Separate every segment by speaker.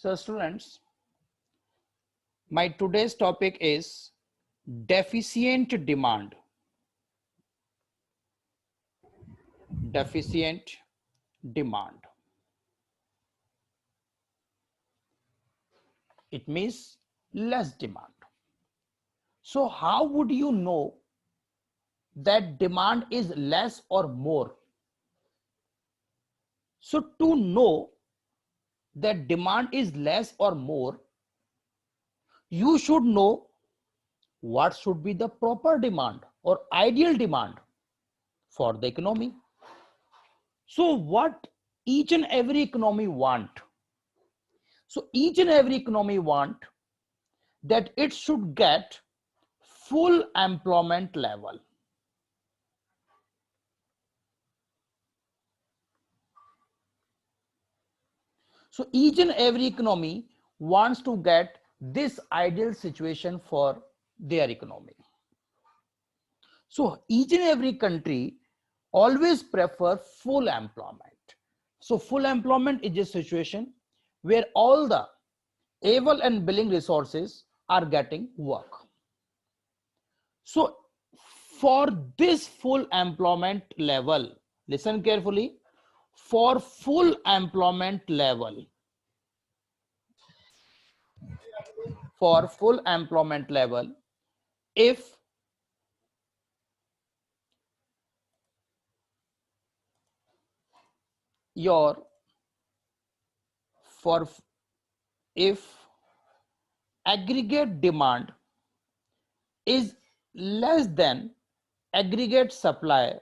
Speaker 1: So students, my today's topic is deficient demand. Deficient demand. It means less demand. So how would you know that demand is less or more? So to know that demand is less or more, you should know what should be the proper demand or ideal demand for the economy. So what each and every economy want? So each and every economy want that it should get full employment level. So each and every economy wants to get this ideal situation for their economy. So each and every country always prefer full employment. So full employment is a situation where all the able and willing resources are getting work. So for this full employment level, listen carefully, for full employment level, if your for if aggregate demand is less than aggregate supply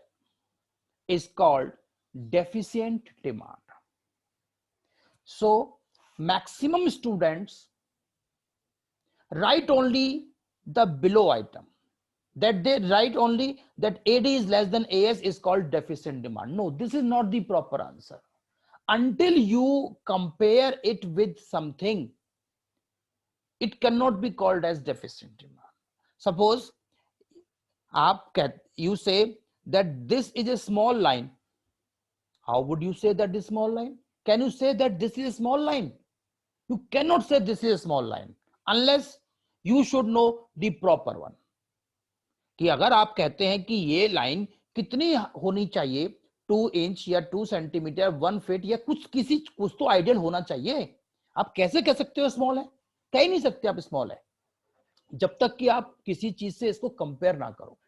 Speaker 1: is called deficient demand. So maximum students write only the below item, that they write only that AD is less than AS is called deficient demand. No, this is not the proper answer. Until you compare it with something, it cannot be called as deficient demand. Suppose you say that this is a small line. How would you say that this small line? Can you say that this is a small line? You cannot say this is a small line unless you should know the proper one. कि अगर आप कहते हैं कि ये line कितनी होनी चाहिए 2 इंच या 2 सेंटीमीटर 1 फीट या कुछ तो आइडियल होना चाहिए. आप कैसे कह सकते हो स्मॉल है? कह ही नहीं सकते आप स्मॉल है जब तक कि आप किसी चीज से इसको कंपेयर ना करो.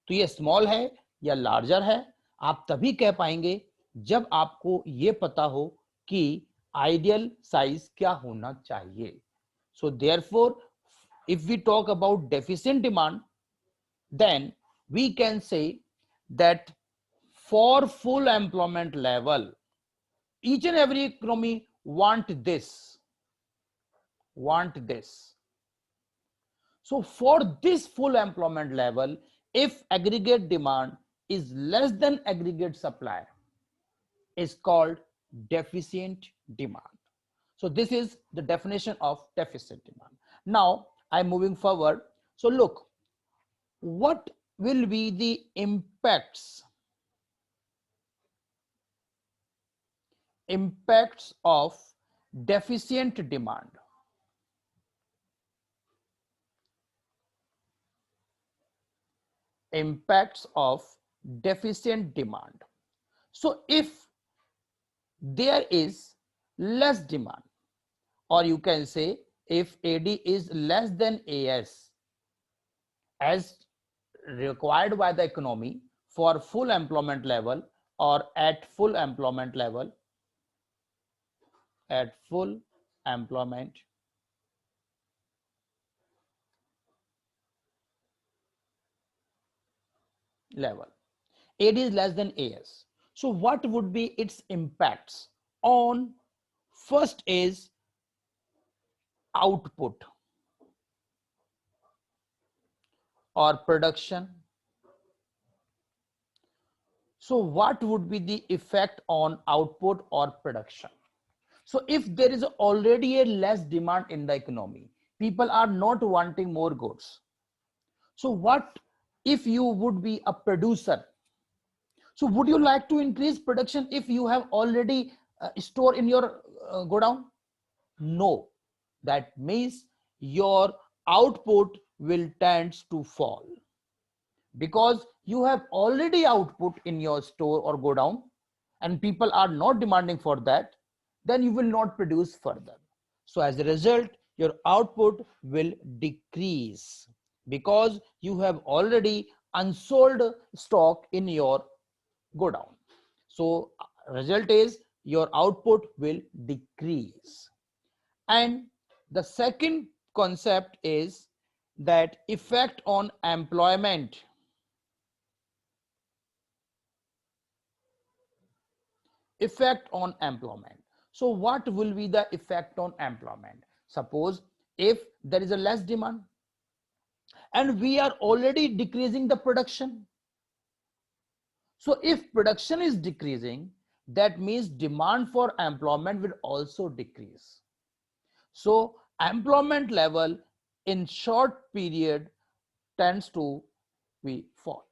Speaker 1: तो ये स्मॉल है या लार्जर है आप तभी कह पाएंगे जब आपको ये पता हो कि आइडियल साइज क्या होना चाहिए. So therefore if we talk about deficient demand, then we can say that for full employment level, each and every economy want this. So for this full employment level, if aggregate demand is less than aggregate supply, is called deficient demand. So this is the definition of deficient demand. Now I'm moving forward. So look, what will be the impacts of deficient demand? Impacts of deficient demand. So if there is less demand, or you can say if AD is less than AS as required by the economy for full employment level or at full employment level, AD is less than AS. So what would be its impacts on? First is output or production. So what would be the effect on output or production? So if there is already a less demand in the economy, people are not wanting more goods. So what if you would be a producer? So would you like to increase production if you have already store in your godown? No. That means your output will tend to fall because you have already output in your store or go down and people are not demanding for that, then you will not produce further. So as a result, your output will decrease because you have already unsold stock in your go down. So result is your output will decrease. And the second concept is that effect on employment. Effect on employment. So what will be the effect on employment? Suppose if there is a less demand and we are already decreasing the production. So if production is decreasing, that means demand for employment will also decrease. So employment level in short period tends to be fall.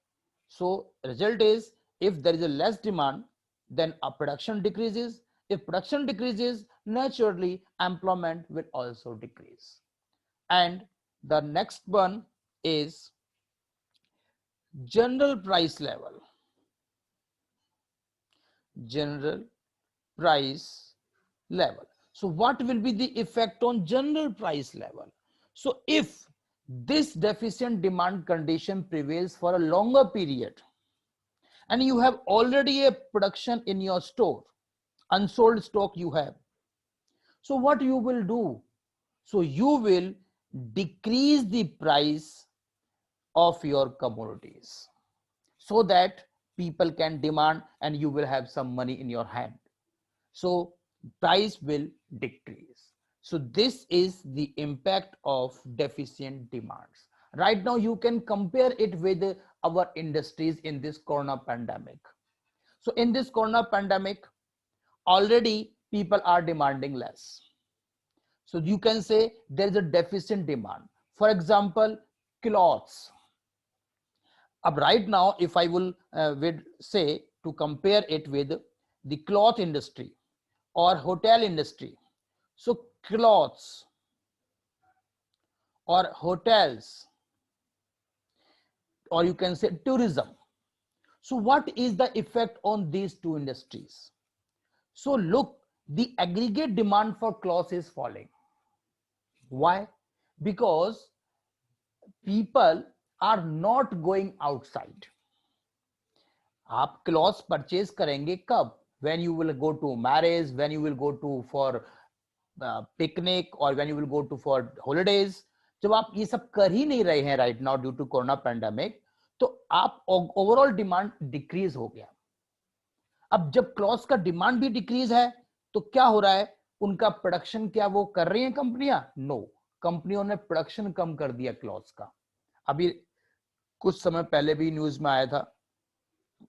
Speaker 1: So result is if there is a less demand, then a production decreases. If production decreases, naturally employment will also decrease. And the next one is general price level. General price level. So what will be the effect on general price level? So if this deficient demand condition prevails for a longer period and you have already a production in your store, unsold stock you have, so what you will do? So you will decrease the price of your commodities so that people can demand and you will have some money in your hand. So price will decrease. So this is the impact of deficient demands. Right now you can compare it with our industries in this corona pandemic. So in this corona pandemic, already people are demanding less. So you can say there is a deficient demand. For example, clothes. Right now, if I will would say to compare it with the cloth industry or hotel industry. So clothes or hotels, or you can say tourism. So what is the effect on these two industries? So look, the aggregate demand for clothes is falling. Why? Because people are not going outside. आप clothes purchase करेंगे कब? When you will go to marriage, when you will go to for picnic, or when you will go to for holidays. जब आप ये सब कर ही नहीं रहे हैं right now due to corona pandemic, तो आप ओवरऑल डिमांड डिक्रीज हो गया. अब जब क्लॉथ्स का डिमांड भी डिक्रीज है तो क्या हो रहा है? उनका प्रोडक्शन क्या वो कर रही हैं कंपनियां? नो, कंपनियों ने प्रोडक्शन कम कर दिया क्लॉथ्स का. अभी कुछ समय पहले भी न्यूज में आया था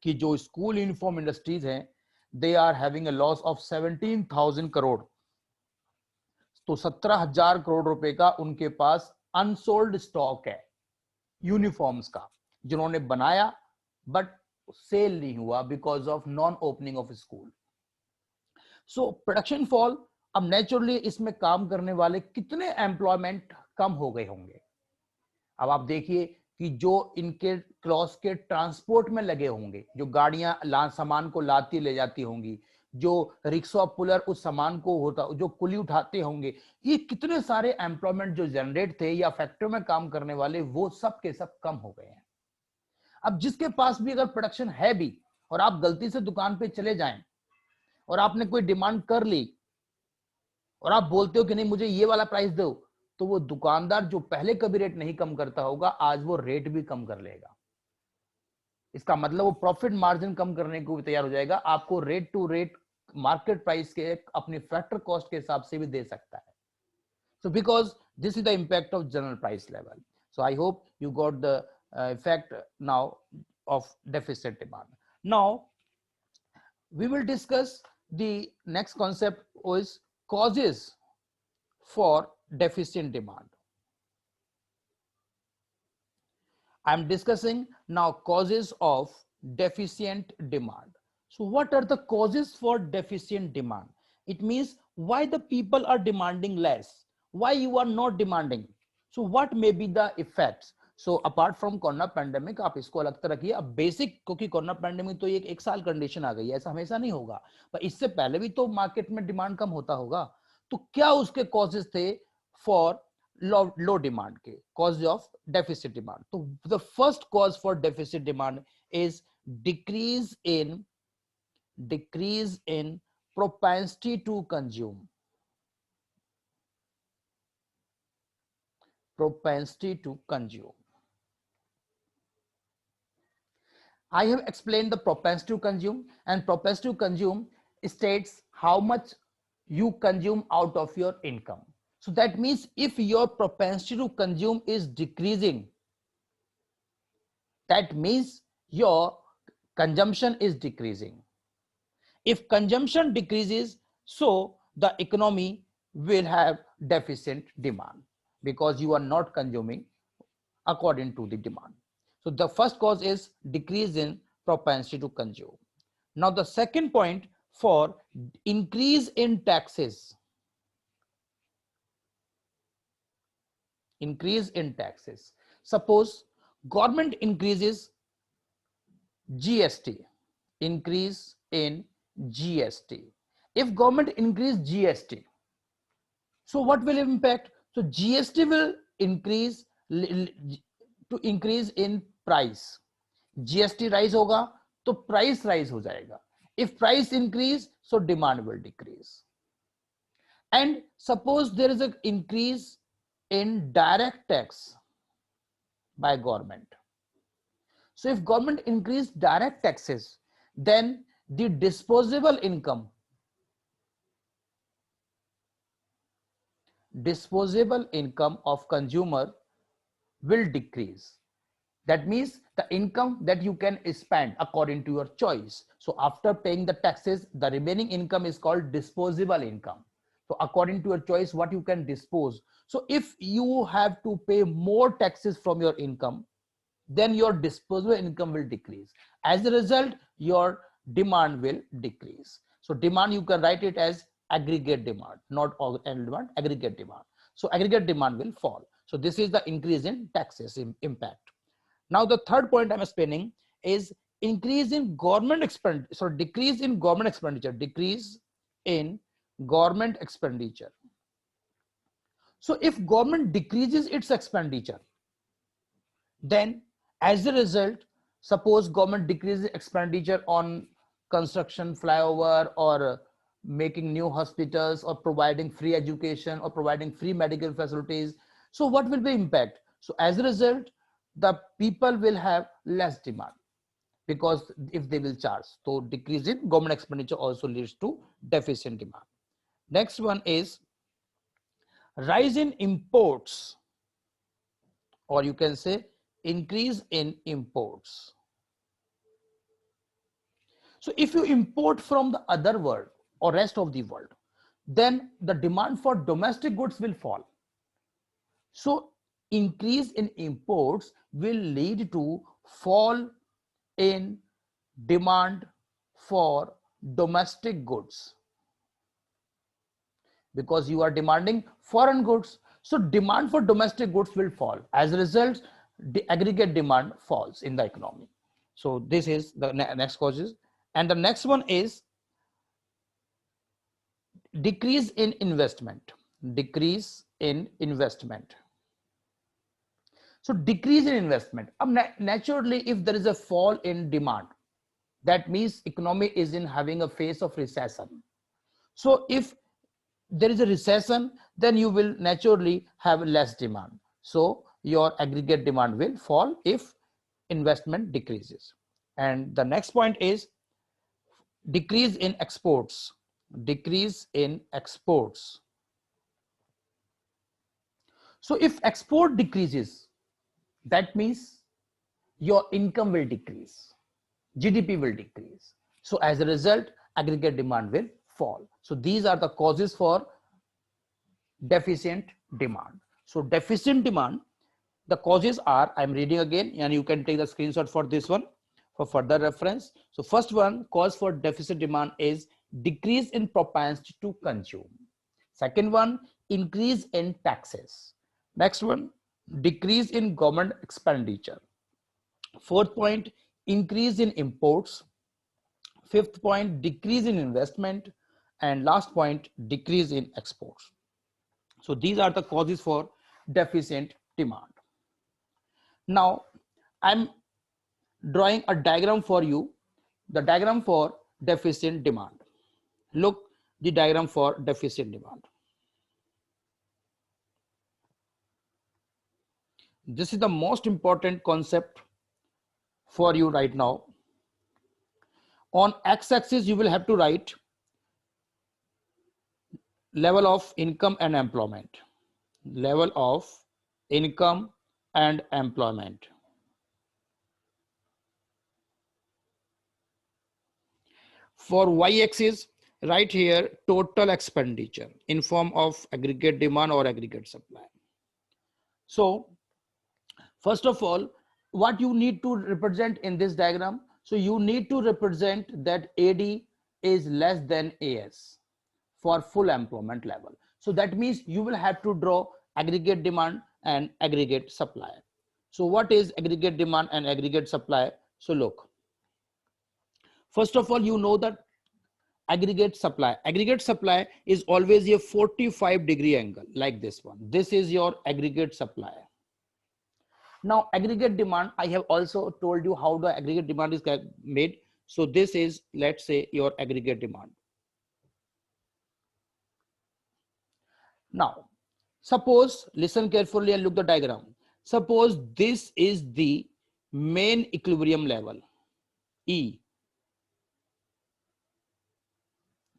Speaker 1: कि जो स्कूल यूनिफॉर्म इंडस्ट्रीज हैं, they are having a loss of 17,000 crore. तो 17,000 करोड़ रुपए का उनके पास अनसोल्ड स्टॉक है यूनिफॉर्म्स का, जिन्होंने बनाया बट सेल नहीं हुआ because of non opening of school. So production fall. अब नेचुरली इसमें काम करने वाले कितने एम्प्लॉयमेंट कम हो गए होंगे. अब आप देखिए कि जो इनके क्लॉथ के ट्रांसपोर्ट में लगे होंगे, जो गाड़ियां सामान को लाती ले जाती होंगी, जो रिक्शा पुलर उस सामान को होता, जो कुली उठाते होंगे, ये कितने सारे एम्प्लॉयमेंट जो जनरेट थे या फैक्ट्री में काम करने वाले, वो सब के सब कम हो गए हैं. अब जिसके पास भी अगर प्रोडक्शन है भी और आप गलती से दुकान पे चले जाएं और आपने कोई डिमांड कर ली और आप बोलते हो कि नहीं मुझे ये वाला प्राइस दो, तो वो दुकानदार जो पहले कभी रेट नहीं कम करता होगा, आज वो रेट भी कम कर लेगा. इसका मतलब वो प्रॉफिट मार्जिन कम करने को भी तैयार हो जाएगा. आपको rate to rate market price के अपनी फैक्टर कॉस्ट के हिसाब से भी दे सकता है. So because this is the impact of general price level. So I hope you got the effect now of deficit demand. Now we will discuss the next concept is causes for deficient demand. I am discussing now causes of deficient demand. So what are the causes for deficient demand? It means why the people are demanding less, why you are not demanding, so what may be the effects. So apart from corona pandemic, आप इसको अलग तरह रखिए। अब basic, क्योंकि corona pandemic तो एक साल कंडीशन आ गई है, ऐसा हमेशा नहीं होगा, पर इससे पहले भी तो मार्केट में डिमांड कम होता होगा। तो क्या उसके कॉजेस थे फॉर लो डिमांड के, कॉज ऑफ डेफिसिट डिमांड? तो the first cause for deficit demand is decrease in propensity to consume. Propensity to consume. I have explained the propensity to consume, and propensity to consume states how much you consume out of your income. So that means if your propensity to consume is decreasing, that means your consumption is decreasing. If consumption decreases, so the economy will have deficit demand because you are not consuming according to the demand. So the first cause is decrease in propensity to consume. Now the second point, for increase in taxes. Increase in taxes. Suppose government increases GST, increase in GST. If government increase GST, so what will impact? So GST will increase to increase in price. GST rise होगा तो price rise हो जाएगा. If price increase, so demand will decrease. And suppose there is an increase in direct tax by government. So if government increase direct taxes, then the disposable income of consumer will decrease. That means the income that you can spend according to your choice. So after paying the taxes, the remaining income is called disposable income. So according to your choice, what you can dispose. So if you have to pay more taxes from your income, then your disposable income will decrease. As a result, your demand will decrease. So demand, you can write it as aggregate demand, not all demand, aggregate demand. So aggregate demand will fall. So this is the increase in taxes impact. Now the third point I'm explaining is increase in government expenditure. So decrease in government expenditure. Decrease in government expenditure. So if government decreases its expenditure, then as a result, suppose government decreases expenditure on construction, flyover, or making new hospitals, or providing free education, or providing free medical facilities. So what will be impact? So as a result, the people will have less demand, because if they will charge, so decrease in government expenditure also leads to deficient demand. Next one is rise in imports, or you can say increase in imports. So if you import from the other world or rest of the world, then the demand for domestic goods will fall. So increase in imports will lead to fall in demand for domestic goods, because you are demanding foreign goods. So demand for domestic goods will fall. As a result, the aggregate demand falls in the economy. So this is the next causes. And the next one is decrease in investment. Decrease in investment. So decrease in investment. Naturally, if there is a fall in demand, that means economy is in having a phase of recession. So if there is a recession, then you will naturally have less demand. So your aggregate demand will fall if investment decreases. And the next point is decrease in exports. Decrease in exports. So if export decreases, that means your income will decrease, GDP will decrease. So as a result, aggregate demand will fall. So these are the causes for deficient demand. So deficient demand, the causes are, I'm reading again, and you can take the screenshot for this one for further reference. So first one, cause for deficit demand is decrease in propensity to consume. Second one, increase in taxes. Next one, decrease in government expenditure. Fourth point, increase in imports. Fifth point, decrease in investment. And last point, decrease in exports. So these are the causes for deficient demand. Now I'm drawing a diagram for you, the diagram for deficient demand. Look the diagram for deficient demand. This is the most important concept for you right now. On x-axis, you will have to write level of income and employment. Level of income and employment. For y-axis, write here total expenditure in form of aggregate demand or aggregate supply. So first of all, what you need to represent in this diagram, so you need to represent that AD is less than AS for full employment level. So that means you will have to draw aggregate demand and aggregate supply. So what is aggregate demand and aggregate supply? So look, first of all, you know that aggregate supply is always a 45-degree angle like this one. This is your aggregate supply. Now aggregate demand, I have also told you how the aggregate demand is made. So this is, let's say, your aggregate demand. Now suppose, listen carefully and look the diagram. Suppose this is the main equilibrium level, E.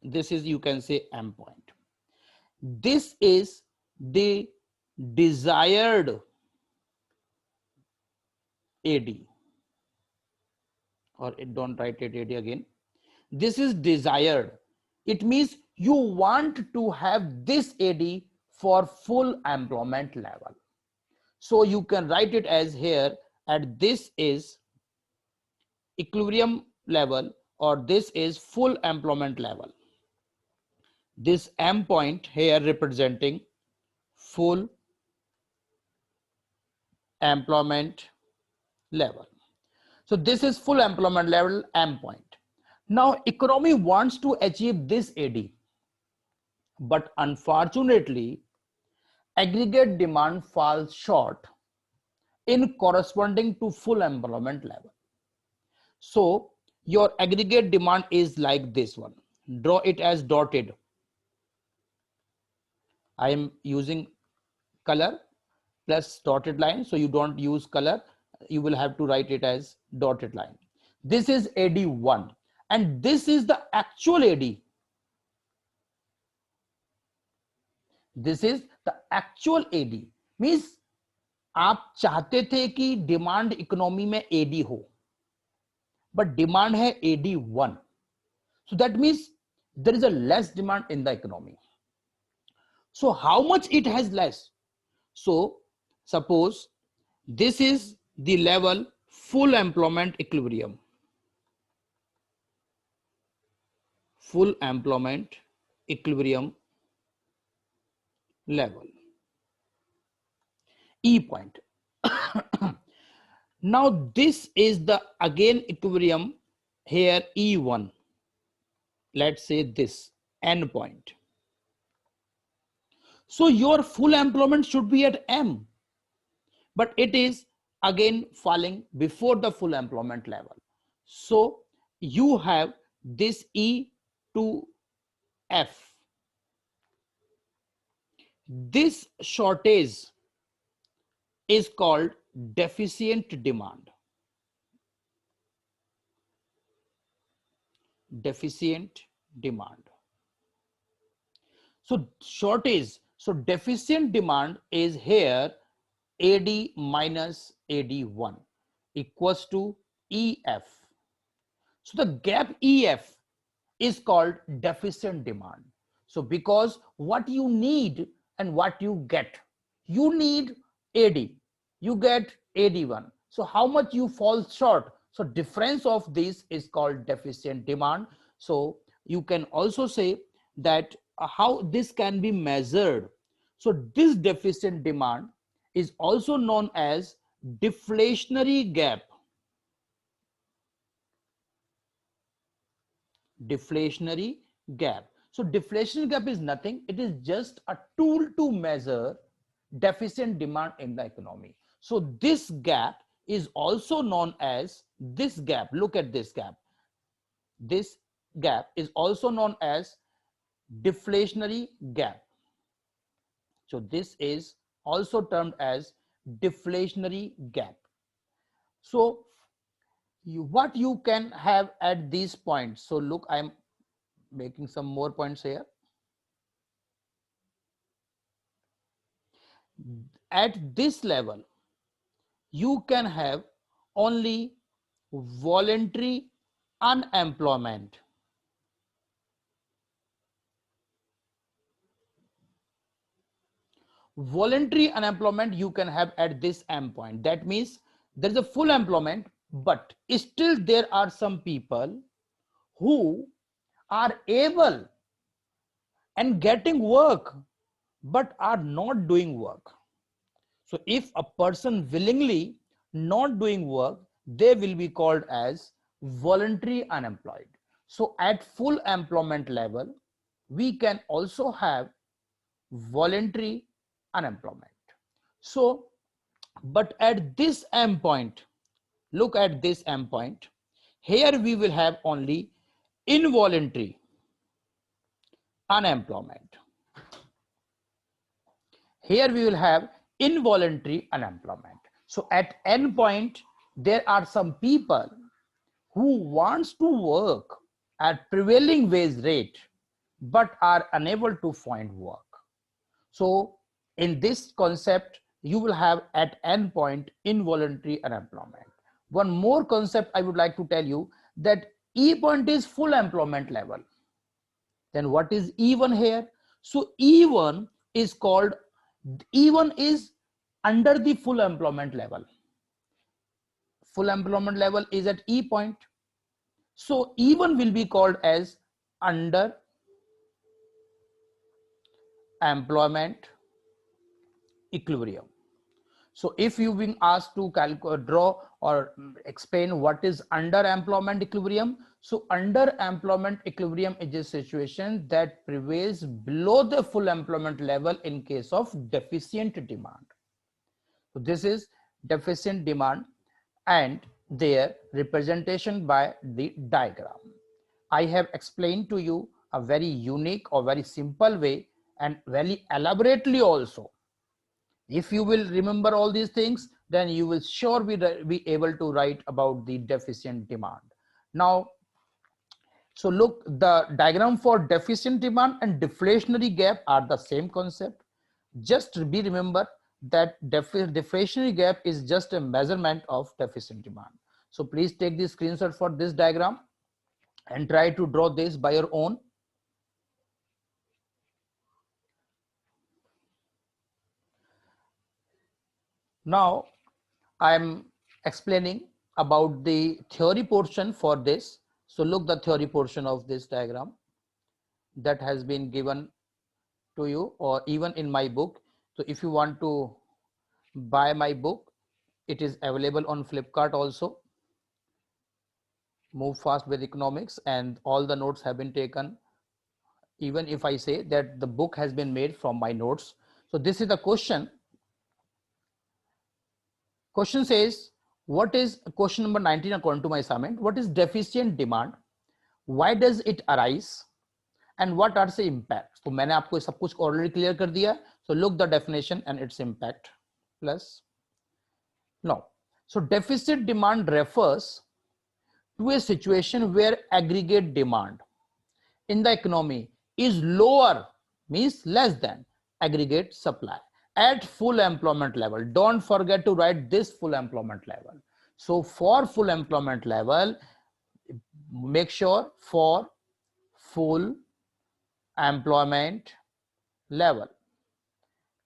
Speaker 1: This is, you can say, M point. This is the desired AD, or don't write it AD again. This is desired. It means you want to have this AD for full employment level. So you can write it as here, at this is equilibrium level, or this is full employment level. This M point here representing full employment level. So this is full employment level, M point. Now economy wants to achieve this AD, but unfortunately aggregate demand falls short in corresponding to full employment level. So your aggregate demand is like this one. Draw it as dotted. I am using color plus dotted line, so you don't use color. You will have to write it as dotted line. This is AD1 and this is the actual AD. This is the actual AD. Means आप चाहते थे कि demand economy में AD हो, but demand है AD1. So that means there is a less demand in the economy. So how much it has less? So suppose this is the level full employment equilibrium. Full employment equilibrium level. E point. Now this is the again equilibrium here, E1. Let's say this N point. So your full employment should be at M, but it is again falling before the full employment level. So you have this E to F. This shortage is called deficient demand. Deficient demand. So shortage, so deficient demand is here AD minus AD1 equals to EF. So the gap EF is called deficient demand. So because what you need and what you get, you need AD, you get AD1. So how much you fall short? So difference of this is called deficient demand. So you can also say that how this can be measured? So this deficient demand is also known as deflationary gap. Deflationary gap. So deflationary gap is nothing. It is just a tool to measure deficient demand in the economy. So this gap is also known as this gap. Look at this gap. This gap is also known as deflationary gap. So this is also termed as deflationary gap. So what you can have at these points. So look, I'm making some more points here. At this level, you can have only voluntary unemployment. Voluntary unemployment you can have at this endpoint. That means there is a full employment, but still there are some people who are able and getting work but are not doing work. So if a person willingly not doing work, they will be called as voluntary unemployed. So at full employment level, we can also have voluntary unemployment. So, but at this endpoint, look at this endpoint. Here we will have only involuntary unemployment. Here we will have involuntary unemployment. So at end point, there are some people who wants to work at prevailing wage rate, but are unable to find work. So in this concept, you will have at end point involuntary unemployment. One more concept I would like to tell you, that E point is full employment level. Then what is E1 here? So E1 is called, E1 is under the full employment level. Full employment level is at E point. So E1 will be called as under employment equilibrium. So if you've been asked to draw or explain what is underemployment equilibrium, so underemployment equilibrium is a situation that prevails below the full employment level in case of deficient demand. So this is deficient demand and their representation by the diagram. I have explained to you a very unique or very simple way and very elaborately also. If you will remember all these things, then you will sure be able to write about the deficient demand. Now, so look, the diagram for deficient demand and deflationary gap are the same concept. Just be remember that deflationary gap is just a measurement of deficient demand. So please take the screenshot for this diagram and try to draw this by your own. Now I'm explaining about the theory portion for this. So look, the theory portion of this diagram that has been given to you, or even in my book. So if you want to buy my book, it is available on Flipkart also. Move Fast with Economics, and all the notes have been taken. Even if I say that the book has been made from my notes. So this is the question. Question says, what is question number 19 according to my assignment? What is deficient demand? Why does it arise? And what are the impacts? तो मैंने आपको सब कुछ already clear कर दिया. So look the definition and its impact. Plus, now, so deficit demand refers to a situation where aggregate demand in the economy is lower, means less than aggregate supply at full employment level. Don't forget to write this full employment level. So for full employment level, make sure for full employment level,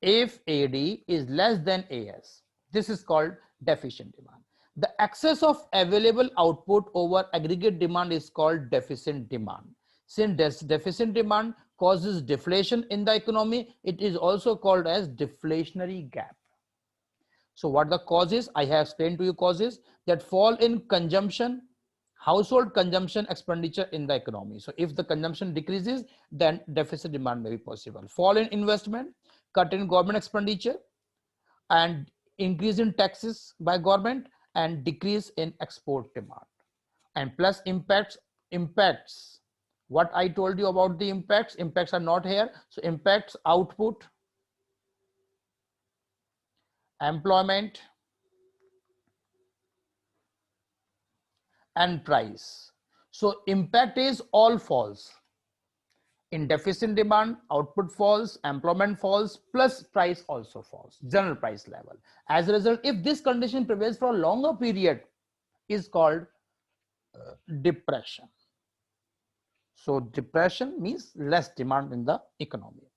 Speaker 1: if AD is less than AS, this is called deficient demand. The excess of available output over aggregate demand is called deficient demand. Since deficient demand causes deflation in the economy. It is also called as deflationary gap. So what the causes, I have explained to you causes, that fall in consumption, household consumption expenditure in the economy. So if the consumption decreases, then deficit demand may be possible. Fall in investment, cut in government expenditure, and increase in taxes by government, and decrease in export demand. And plus impacts, what I told you about the impacts are not here. So impacts output, employment, and price. So impact is all falls. In deficit demand, output falls, employment falls, plus price also falls, general price level. As a result, if this condition prevails for a longer period, is called depression. So depression means less demand in the economy.